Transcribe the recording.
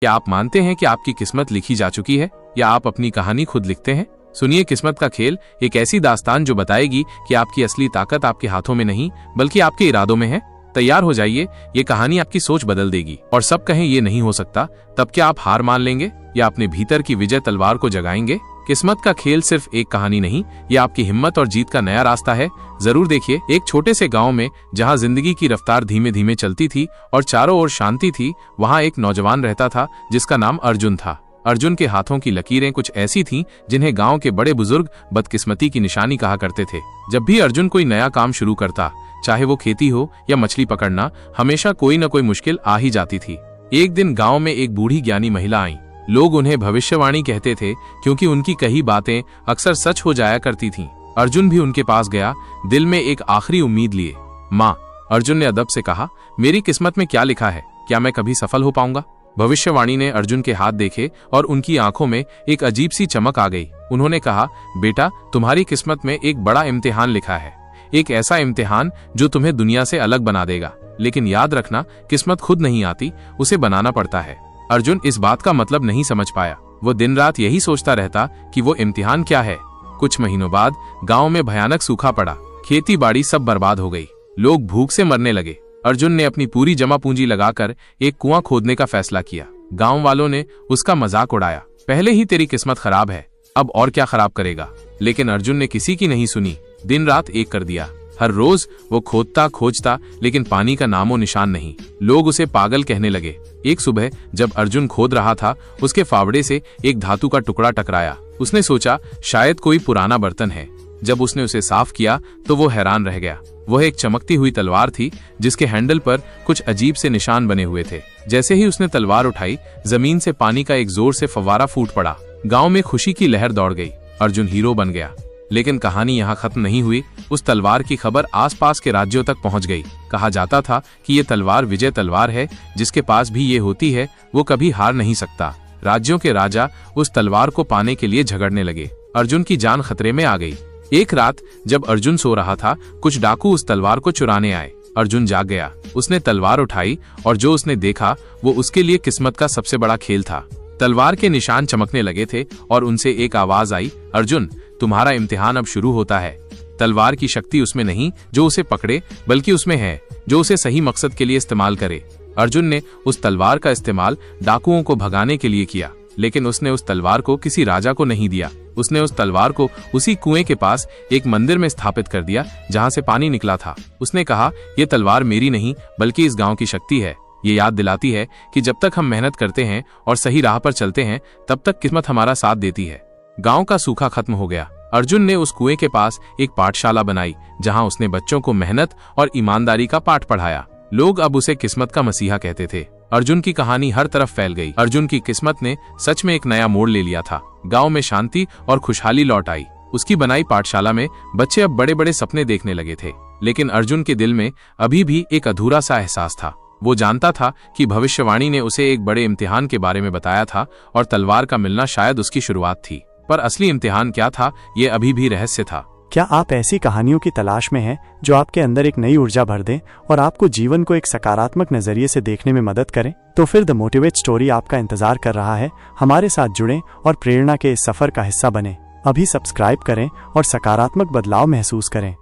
क्या आप मानते हैं कि आपकी किस्मत लिखी जा चुकी है, या आप अपनी कहानी खुद लिखते हैं? सुनिए किस्मत का खेल, एक ऐसी दास्तान जो बताएगी कि आपकी असली ताकत आपके हाथों में नहीं बल्कि आपके इरादों में है। तैयार हो जाइए, ये कहानी आपकी सोच बदल देगी। और सब कहें ये नहीं हो सकता, तब क्या आप हार मान लेंगे या अपने भीतर की विजय तलवार को जगाएंगे? किस्मत का खेल सिर्फ एक कहानी नहीं, ये आपकी हिम्मत और जीत का नया रास्ता है। जरूर देखिए। एक छोटे से गांव में जहां जिंदगी की रफ्तार धीमे धीमे चलती थी और चारों ओर शांति थी, वहां एक नौजवान रहता था जिसका नाम अर्जुन था। अर्जुन के हाथों की लकीरें कुछ ऐसी थीं जिन्हें गांव के बड़े बुजुर्ग बदकिस्मती की निशानी कहा करते थे। जब भी अर्जुन कोई नया काम शुरू करता, चाहे वो खेती हो या मछली पकड़ना, हमेशा कोई न कोई मुश्किल आ ही जाती थी। एक दिन गांव में एक बूढ़ी ज्ञानी महिला आई। लोग उन्हें भविष्यवाणी कहते थे क्योंकि उनकी कही बातें अक्सर सच हो जाया करती थीं। अर्जुन भी उनके पास गया, दिल में एक आखिरी उम्मीद लिए। माँ, अर्जुन ने अदब से कहा, मेरी किस्मत में क्या लिखा है? क्या मैं कभी सफल हो पाऊंगा? भविष्यवाणी ने अर्जुन के हाथ देखे और उनकी आंखों में एक अजीब सी चमक आ गई। उन्होंने कहा, बेटा, तुम्हारी किस्मत में एक बड़ा इम्तिहान लिखा है, एक ऐसा इम्तिहान जो तुम्हें दुनिया से अलग बना देगा। लेकिन याद रखना, किस्मत खुद नहीं आती, उसे बनाना पड़ता है। अर्जुन इस बात का मतलब नहीं समझ पाया। वो दिन रात यही सोचता रहता कि वो इम्तिहान क्या है। कुछ महीनों बाद गांव में भयानक सूखा पड़ा। खेती बाड़ी सब बर्बाद हो गई। लोग भूख से मरने लगे। अर्जुन ने अपनी पूरी जमा पूंजी लगाकर एक कुआं खोदने का फैसला किया। गांव वालों ने उसका मजाक उड़ाया, पहले ही तेरी किस्मत खराब है, अब और क्या खराब करेगा। लेकिन अर्जुन ने किसी की नहीं सुनी। दिन रात एक कर दिया। हर रोज वो खोदता खोजता, लेकिन पानी का नामो निशान नहीं। लोग उसे पागल कहने लगे। एक सुबह जब अर्जुन खोद रहा था, उसके फावड़े से एक धातु का टुकड़ा टकराया। उसने सोचा शायद कोई पुराना बर्तन है। जब उसने उसे साफ किया तो वो हैरान रह गया। वह एक चमकती हुई तलवार थी जिसके हैंडल पर कुछ अजीब से निशान बने हुए थे। जैसे ही उसने तलवार उठाई, जमीन से पानी का एक जोर से फव्वारा फूट पड़ा। गांव में खुशी की लहर दौड़ गई। अर्जुन हीरो बन गया। लेकिन कहानी यहाँ खत्म नहीं हुई। उस तलवार की खबर आसपास के राज्यों तक पहुंच गई। कहा जाता था कि ये तलवार विजय तलवार है, जिसके पास भी ये होती है वो कभी हार नहीं सकता। राज्यों के राजा उस तलवार को पाने के लिए झगड़ने लगे। अर्जुन की जान खतरे में आ गई। एक रात जब अर्जुन सो रहा था, कुछ डाकू उस तलवार को चुराने आए। अर्जुन जाग गया। उसने तलवार उठाई और जो उसने देखा वो उसके लिए किस्मत का सबसे बड़ा खेल था। तलवार के निशान चमकने लगे थे और उनसे एक आवाज आई, अर्जुन, तुम्हारा इम्तिहान अब शुरू होता है। तलवार की शक्ति उसमें नहीं जो उसे पकड़े, बल्कि उसमें है जो उसे सही मकसद के लिए इस्तेमाल करे। अर्जुन ने उस तलवार का इस्तेमाल डाकुओं को भगाने के लिए किया, लेकिन उसने उस तलवार को किसी राजा को नहीं दिया। उसने उस तलवार को उसी कुएं के पास एक मंदिर में स्थापित कर दिया जहां से पानी निकला था। उसने कहा, ये तलवार मेरी नहीं बल्कि इस गांव की शक्ति है। ये याद दिलाती है कि जब तक हम मेहनत करते हैं और सही राह पर चलते हैं, तब तक किस्मत हमारा साथ देती है। गांव का सूखा खत्म हो गया। अर्जुन ने उस कुएं के पास एक पाठशाला बनाई जहां उसने बच्चों को मेहनत और ईमानदारी का पाठ पढ़ाया। लोग अब उसे किस्मत का मसीहा कहते थे। अर्जुन की कहानी हर तरफ फैल गई। अर्जुन की किस्मत ने सच में एक नया मोड़ ले लिया था। गांव में शांति और खुशहाली लौट आई। उसकी बनाई पाठशाला में बच्चे अब बड़े बड़े सपने देखने लगे थे। लेकिन अर्जुन के दिल में अभी भी एक अधूरा सा एहसास था। वो जानता था कि भविष्यवाणी ने उसे एक बड़े इम्तिहान के बारे में बताया था और तलवार का मिलना शायद उसकी शुरुआत थी। पर असली इम्तिहान क्या था, ये अभी भी रहस्य था। क्या आप ऐसी कहानियों की तलाश में हैं जो आपके अंदर एक नई ऊर्जा भर दें और आपको जीवन को एक सकारात्मक नजरिए से देखने में मदद करें? तो फिर द मोटिवेट स्टोरी आपका इंतजार कर रहा है। हमारे साथ जुड़ें और प्रेरणा के इस सफर का हिस्सा बनें। अभी सब्सक्राइब करें और सकारात्मक बदलाव महसूस करें।